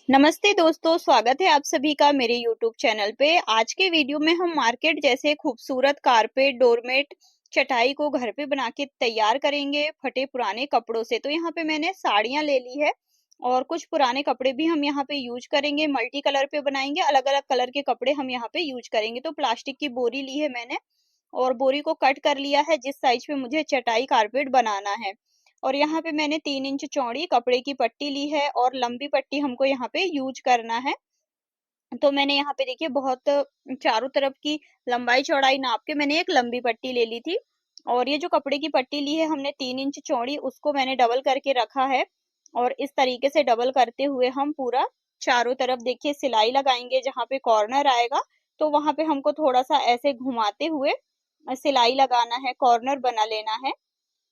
नमस्ते दोस्तों, स्वागत है आप सभी का मेरे YouTube चैनल पे। आज के वीडियो में हम मार्केट जैसे खूबसूरत कारपेट, डोरमेट, चटाई को घर पे बना के तैयार करेंगे फटे पुराने कपड़ों से। तो यहाँ पे मैंने साड़ियाँ ले ली है और कुछ पुराने कपड़े भी हम यहाँ पे यूज करेंगे। मल्टी कलर पे बनाएंगे, अलग अलग कलर के कपड़े हम यहाँ पे यूज करेंगे। तो प्लास्टिक की बोरी ली है मैंने और बोरी को कट कर लिया है जिस साइज पे मुझे चटाई कारपेट बनाना है। और यहाँ पे मैंने 3 इंच चौड़ी कपड़े की पट्टी ली है और लंबी पट्टी हमको यहाँ पे यूज करना है। तो मैंने यहाँ पे देखिए बहुत चारों तरफ की लंबाई चौड़ाई नाप के मैंने एक लंबी पट्टी ले ली थी। और ये जो कपड़े की पट्टी ली है हमने 3 इंच चौड़ी, उसको मैंने डबल करके रखा है। और इस तरीके से डबल करते हुए हम पूरा चारों तरफ देखिए सिलाई लगाएंगे। जहाँ पे कॉर्नर आएगा तो वहां पे हमको थोड़ा सा ऐसे घुमाते हुए सिलाई लगाना है, कॉर्नर बना लेना है।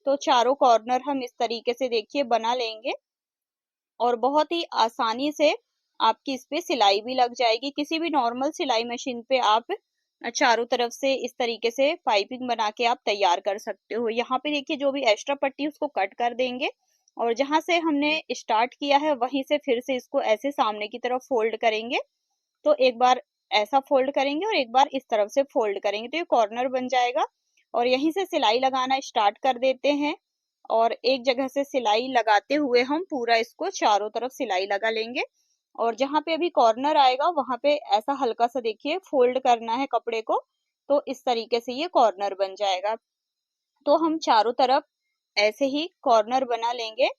तो चारों कॉर्नर हम इस तरीके से देखिए बना लेंगे और बहुत ही आसानी से आपकी इस पे सिलाई भी लग जाएगी। किसी भी नॉर्मल सिलाई मशीन पे आप चारों तरफ से इस तरीके से पाइपिंग बना के आप तैयार कर सकते हो। यहाँ पे देखिए जो भी एक्स्ट्रा पट्टी उसको कट कर देंगे और जहां से हमने स्टार्ट किया है वहीं से फिर से इसको ऐसे सामने की तरफ फोल्ड करेंगे। तो एक बार ऐसा फोल्ड करेंगे और एक बार इस तरफ से फोल्ड करेंगे तो ये कॉर्नर बन जाएगा। और यहीं से सिलाई लगाना स्टार्ट कर देते हैं और एक जगह से सिलाई लगाते हुए हम पूरा इसको चारों तरफ सिलाई लगा लेंगे। और जहां पे अभी कॉर्नर आएगा वहां पे ऐसा हल्का सा देखिए फोल्ड करना है कपड़े को। तो इस तरीके से ये कॉर्नर बन जाएगा। तो हम चारों तरफ ऐसे ही कॉर्नर बना लेंगे।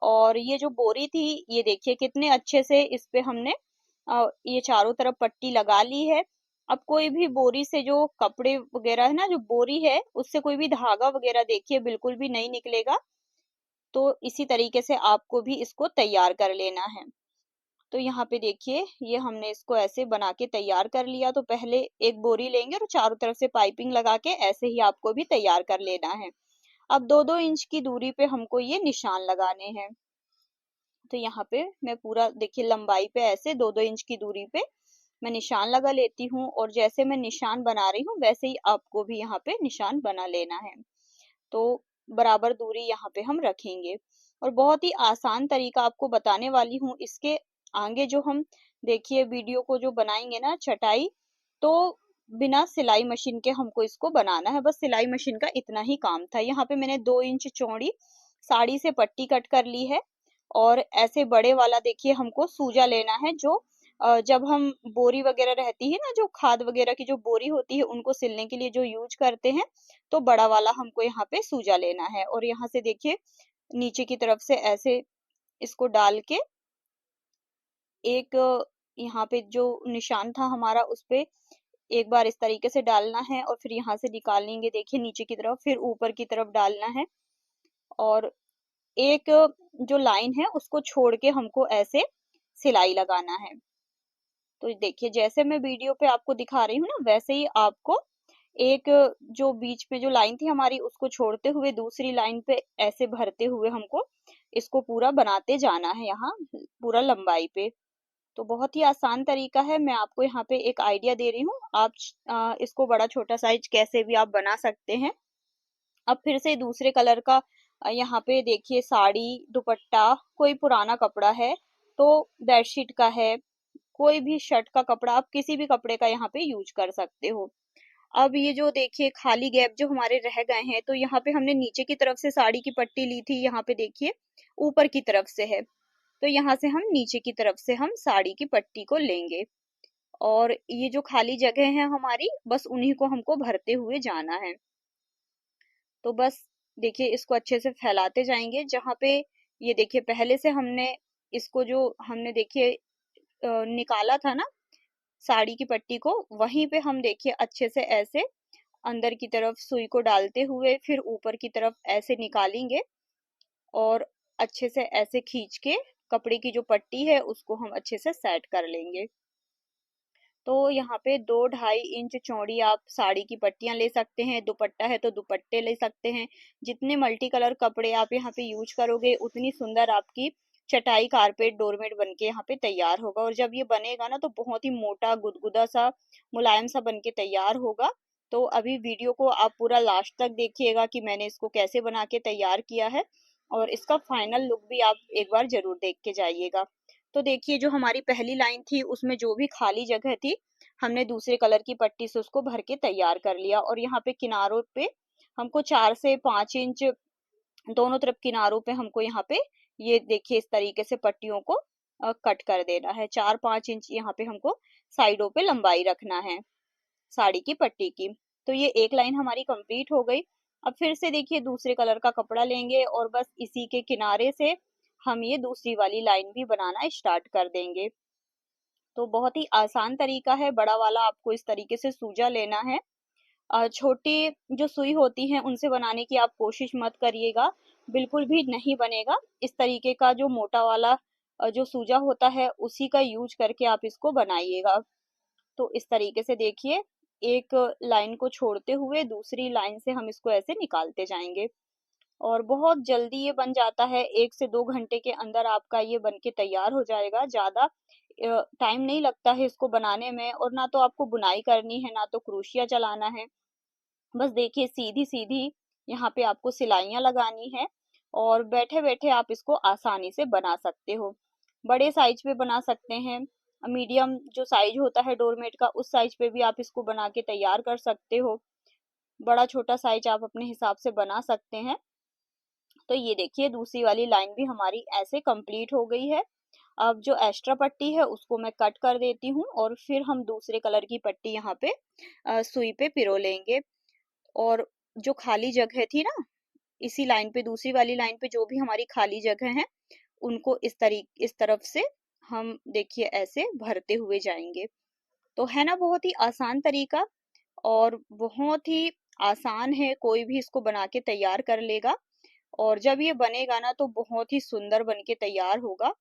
और ये जो बोरी थी ये देखिए कितने अच्छे से इस पे हमने ये चारों तरफ पट्टी लगा ली है। अब कोई भी बोरी से जो कपड़े वगैरह है ना, जो बोरी है उससे कोई भी धागा वगैरह देखिए बिल्कुल भी नहीं निकलेगा। तो इसी तरीके से आपको भी इसको तैयार कर लेना है। तो यहाँ पे देखिए ये हमने इसको ऐसे बना के तैयार कर लिया। तो पहले एक बोरी लेंगे और चारों तरफ से पाइपिंग लगा के ऐसे ही आपको भी तैयार कर लेना है। अब 2-2 इंच की दूरी पे हमको ये निशान लगाने हैं। तो यहाँ पे मैं पूरा देखिए लंबाई पे ऐसे 2-2 इंच की दूरी पे मैं निशान लगा लेती हूँ। और जैसे मैं निशान बना रही हूँ वैसे ही आपको भी यहाँ पे निशान बना लेना है। तो बराबर दूरी यहाँ पे हम रखेंगे और बहुत ही आसान तरीका आपको बताने वाली हूँ। इसके आगे जो हम देखिए वीडियो को जो बनाएंगे ना चटाई, तो बिना सिलाई मशीन के हमको इसको बनाना है। बस सिलाई मशीन का इतना ही काम था। यहाँ पे मैंने 2 इंच चौड़ी साड़ी से पट्टी कट कर ली है और ऐसे बड़े वाला देखिए हमको सूजा लेना है। जो जब हम बोरी वगैरह रहती है ना, जो खाद वगैरह की जो बोरी होती है उनको सिलने के लिए जो यूज करते हैं, तो बड़ा वाला हमको यहाँ पे सूजा लेना है। और यहाँ से देखिए नीचे की तरफ से ऐसे इसको डाल के एक यहाँ पे जो निशान था हमारा उस पे एक बार इस तरीके से डालना है और फिर यहाँ से निकाल लेंगे देखिए नीचे की तरफ, फिर ऊपर की तरफ डालना है। और एक जो लाइन है उसको छोड़ के हमको ऐसे सिलाई लगाना है। तो देखिए जैसे मैं वीडियो पे आपको दिखा रही हूँ ना वैसे ही आपको एक जो बीच में जो लाइन थी हमारी उसको छोड़ते हुए दूसरी लाइन पे ऐसे भरते हुए हमको इसको पूरा बनाते जाना है यहाँ पूरा लंबाई पे। तो बहुत ही आसान तरीका है। मैं आपको यहाँ पे एक आइडिया दे रही हूँ, आप इसको बड़ा छोटा साइज कैसे भी आप बना सकते हैं। अब फिर से दूसरे कलर का यहाँ पे देखिए साड़ी, दुपट्टा, कोई पुराना कपड़ा है तो बेडशीट का है, कोई भी शर्ट का कपड़ा, आप किसी भी कपड़े का यहाँ पे यूज कर सकते हो। अब ये जो देखिए खाली गैप जो हमारे रह गए हैं, तो यहाँ पे हमने नीचे की तरफ से साड़ी की पट्टी ली थी, यहाँ पे देखिए ऊपर की तरफ से है। तो यहाँ से हम नीचे की तरफ से हम साड़ी की पट्टी को लेंगे और ये जो खाली जगह है हमारी बस उन्हीं को हमको भरते हुए जाना है। तो बस देखिए इसको अच्छे से फैलाते जाएंगे। जहाँ पे ये देखिए पहले से हमने इसको जो हमने देखिए निकाला था ना साड़ी की पट्टी को, वहीं पे हम देखिए अच्छे से ऐसे अंदर की तरफ सुई को डालते हुए फिर ऊपर की तरफ ऐसे निकालेंगे और अच्छे से ऐसे खींच के कपड़े की जो पट्टी है उसको हम अच्छे से सेट कर लेंगे। तो यहाँ पे 2-2.5 इंच चौड़ी आप साड़ी की पट्टियां ले सकते हैं, दुपट्टा है तो दुपट्टे ले सकते हैं। जितने मल्टी कलर कपड़े आप यहाँ पे यूज करोगे उतनी सुंदर आपकी चटाई, कारपेट, डोरमेट बन के यहाँ पे तैयार होगा। और जब ये बनेगा ना तो बहुत ही मोटा गुदगुदा सा मुलायम सा बन के तैयार होगा। तो अभी वीडियो को आप पूरा लास्ट तक देखिएगा कि मैंने इसको कैसे बना के तैयार किया है और इसका फाइनल लुक भी आप एक बार जरूर देख के जाइएगा। तो देखिए जो हमारी पहली लाइन थी उसमें जो भी खाली जगह थी हमने दूसरे कलर की पट्टी से उसको भर के तैयार कर लिया। और यहाँ पे किनारों पे हमको 4 से 5 इंच दोनों तरफ किनारों पे हमको यहाँ पे ये देखिए इस तरीके से पट्टियों को कट कर देना है। 4-5 इंच यहाँ पे हमको साइडों पे लंबाई रखना है साड़ी की पट्टी की। तो ये एक लाइन हमारी कंप्लीट हो गई। अब फिर से देखिए दूसरे कलर का कपड़ा लेंगे और बस इसी के किनारे से हम ये दूसरी वाली लाइन भी बनाना स्टार्ट कर देंगे। तो बहुत ही आसान तरीका है, बड़ा वाला आपको इस तरीके से सूजा लेना है। छोटी जो सुई होती है उनसे बनाने की आप कोशिश मत करिएगा, बिल्कुल भी नहीं बनेगा। इस तरीके का जो मोटा वाला जो सूजा होता है उसी का यूज करके आप इसको बनाइएगा। तो इस तरीके से देखिए एक लाइन को छोड़ते हुए दूसरी लाइन से हम इसको ऐसे निकालते जाएंगे और बहुत जल्दी ये बन जाता है। 1 से 2 घंटे के अंदर आपका ये बन के तैयार हो जाएगा। ज्यादा टाइम नहीं लगता है इसको बनाने में, और ना तो आपको बुनाई करनी है ना तो क्रोशिया चलाना है। बस देखिए सीधी सीधी यहाँ पे आपको सिलाइयाँ लगानी है और बैठे बैठे आप इसको आसानी से बना सकते हो। बड़े साइज पे बना सकते हैं, मीडियम जो साइज होता है डोरमेट का उस साइज पे भी आप इसको बना के तैयार कर सकते हो। बड़ा छोटा साइज आप अपने हिसाब से बना सकते हैं। तो ये देखिए दूसरी वाली लाइन भी हमारी ऐसे कंप्लीट हो गई है। अब जो एक्स्ट्रा पट्टी है उसको मैं कट कर देती हूँ और फिर हम दूसरे कलर की पट्टी यहाँ पे सुई पे पिरो लेंगे। और जो खाली जगह थी ना इसी लाइन पे दूसरी वाली लाइन पे जो भी हमारी खाली जगह है उनको इस तरफ से हम देखिए ऐसे भरते हुए जाएंगे। तो है ना बहुत ही आसान तरीका, और बहुत ही आसान है, कोई भी इसको बना के तैयार कर लेगा। और जब ये बनेगा ना तो बहुत ही सुंदर बन के तैयार होगा।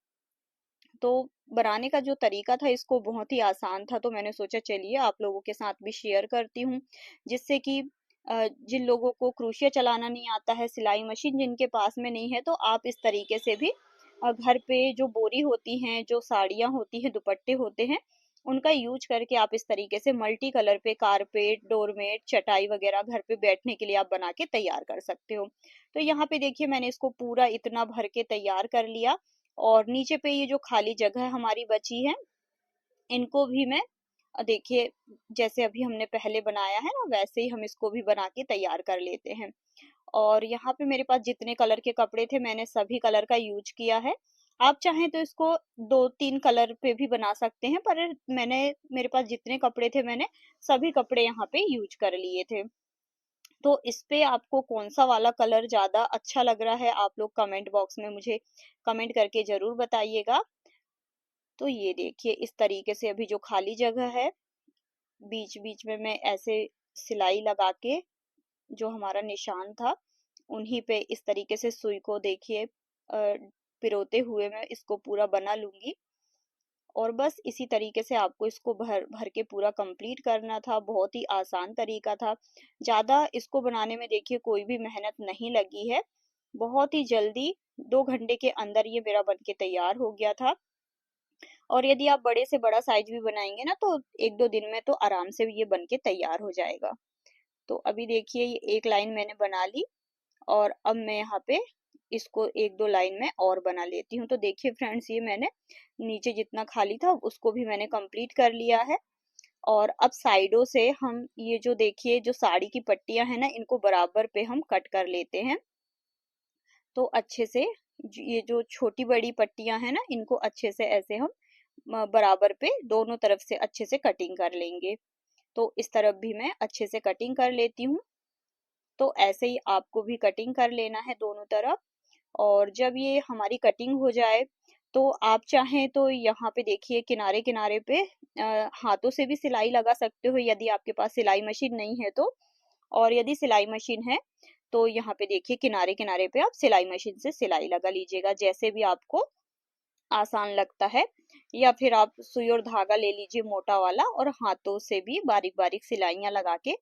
तो बनाने का जो तरीका था इसको बहुत ही आसान था, तो मैंने सोचा चलिए आप लोगों के साथ भी शेयर करती हूँ, जिससे कि जिन लोगों को क्रोशिया चलाना नहीं आता है, सिलाई मशीन जिनके पास में नहीं है, तो आप इस तरीके से भी घर पे जो बोरी होती हैं, जो साड़ियाँ होती हैं, दुपट्टे होते हैं, उनका यूज करके आप इस तरीके से मल्टी कलर पे कारपेट, डोरमेट, चटाई वगैरह घर पे बैठने के लिए आप बना के तैयार कर सकते हो। तो यहाँ पे देखिए मैंने इसको पूरा इतना भर के तैयार कर लिया और नीचे पे ये जो खाली जगह हमारी बची है इनको भी मैं देखिए जैसे अभी हमने पहले बनाया है ना वैसे ही हम इसको भी बना के तैयार कर लेते हैं। और यहाँ पे मेरे पास जितने कलर के कपड़े थे मैंने सभी कलर का यूज किया है। आप चाहें तो इसको 2-3 कलर पे भी बना सकते हैं, पर मेरे पास जितने कपड़े थे मैंने सभी कपड़े यहाँ पे यूज कर लिए थे। तो इस पे आपको कौन सा वाला कलर ज्यादा अच्छा लग रहा है आप लोग कमेंट बॉक्स में मुझे कमेंट करके जरूर बताइएगा। तो ये देखिए इस तरीके से अभी जो खाली जगह है बीच बीच में मैं ऐसे सिलाई लगा के जो हमारा निशान था उन्हीं पे इस तरीके से सुई को देखिए पिरोते हुए मैं इसको पूरा बना लूंगी। और बस इसी तरीके से आपको इसको भर भर के पूरा कंप्लीट करना था। बहुत ही आसान तरीका था, ज्यादा इसको बनाने में देखिए कोई भी मेहनत नहीं लगी है। बहुत ही जल्दी 2 घंटे के अंदर ये मेरा बनके तैयार हो गया था। और यदि आप बड़े से बड़ा साइज भी बनाएंगे ना तो 1-2 दिन में तो आराम से ये बनके तैयार हो जाएगा। तो अभी देखिए ये एक लाइन मैंने बना ली और अब मैं यहाँ पे इसको 1-2 लाइन में और बना लेती हूँ। तो देखिए फ्रेंड्स ये मैंने नीचे जितना खाली था उसको भी मैंने कंप्लीट कर लिया है। और अब साइडों से हम ये जो देखिए जो साड़ी की पट्टियां हैं ना इनको बराबर पे हम कट कर लेते हैं। तो अच्छे से ये जो छोटी बड़ी पट्टियां हैं ना इनको अच्छे से ऐसे हम बराबर पे दोनों तरफ से अच्छे से कटिंग कर लेंगे। तो इस तरफ भी मैं अच्छे से कटिंग कर लेती हूँ। तो ऐसे ही आपको भी कटिंग कर लेना है दोनों तरफ। और जब ये हमारी कटिंग हो जाए तो आप चाहें तो यहाँ पे देखिए किनारे किनारे पे हाथों से भी सिलाई लगा सकते हो यदि आपके पास सिलाई मशीन नहीं है तो। और यदि सिलाई मशीन है तो यहाँ पे देखिए किनारे किनारे पे आप सिलाई मशीन से सिलाई लगा लीजिएगा जैसे भी आपको आसान लगता है। या फिर आप सुई और धागा ले लीजिए मोटा वाला और हाथों से भी बारीक बारीक सिलाइयां लगा के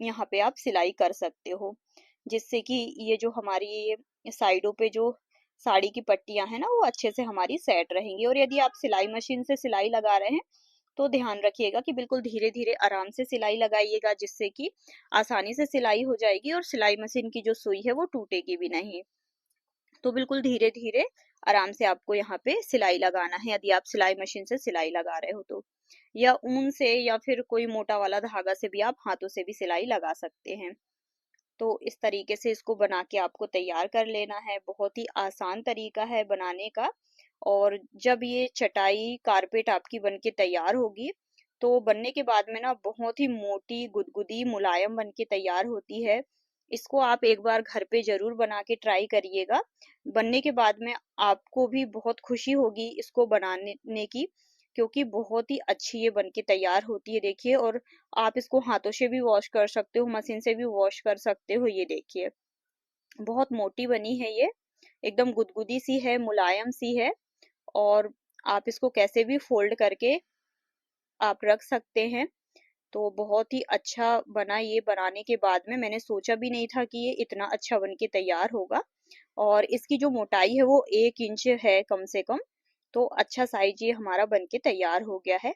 यहाँ पे आप सिलाई कर सकते हो, जिससे कि ये जो हमारी ये साइडों पे जो साड़ी की पट्टियां हैं ना वो अच्छे से हमारी सेट रहेंगी। और यदि आप सिलाई मशीन से सिलाई लगा रहे हैं तो ध्यान रखिएगा कि बिल्कुल धीरे धीरे आराम से सिलाई लगाइएगा, जिससे कि आसानी से सिलाई हो जाएगी और सिलाई मशीन की जो सुई है वो टूटेगी भी नहीं। तो बिल्कुल धीरे धीरे आराम से आपको यहाँ पे सिलाई लगाना है, यदि आप सिलाई मशीन से सिलाई लगा रहे हो तो, या ऊन से या फिर कोई मोटा वाला धागा से भी आप हाथों से भी सिलाई लगा सकते हैं। तो इस तरीके से इसको बना के आपको तैयार कर लेना है। बहुत ही आसान तरीका है बनाने का। और जब ये चटाई कारपेट आपकी बन के तैयार होगी, तो बनने के बाद में ना बहुत ही मोटी गुदगुदी मुलायम बन के तैयार होती है। इसको आप एक बार घर पे जरूर बना के ट्राई करिएगा। बनने के बाद में आपको भी बहुत खुशी होगी इसको बनाने की, क्योंकि बहुत ही अच्छी ये बन के तैयार होती है। देखिए, और आप इसको हाथों से भी वॉश कर सकते हो, मशीन से भी वॉश कर सकते हो। ये देखिए, बहुत मोटी बनी है ये, एकदम गुदगुदी सी है, मुलायम सी है। और आप इसको कैसे भी फोल्ड करके आप रख सकते हैं। तो बहुत ही अच्छा बना। ये बनाने के बाद में मैंने सोचा भी नहीं था कि ये इतना अच्छा बन के तैयार होगा। और इसकी जो मोटाई है वो 1 इंच है कम से कम। तो अच्छा साइज ये हमारा बन के तैयार हो गया है।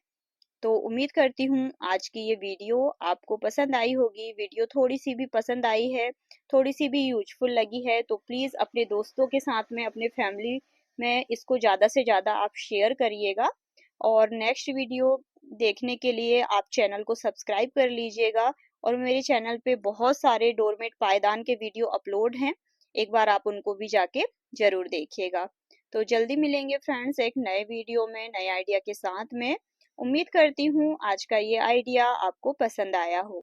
तो उम्मीद करती हूँ आज की ये वीडियो आपको पसंद आई होगी। वीडियो थोड़ी सी भी पसंद आई है, थोड़ी सी भी यूजफुल लगी है, तो प्लीज़ अपने दोस्तों के साथ में, अपने फैमिली में इसको ज़्यादा से ज़्यादा आप शेयर करिएगा। और नेक्स्ट वीडियो देखने के लिए आप चैनल को सब्सक्राइब कर लीजिएगा। और मेरे चैनल पे बहुत सारे डोरमेट पायदान के वीडियो अपलोड हैं, एक बार आप उनको भी जाके जरूर देखिएगा। तो जल्दी मिलेंगे फ्रेंड्स एक नए वीडियो में, नए आइडिया के साथ में। उम्मीद करती हूँ आज का ये आइडिया आपको पसंद आया हो।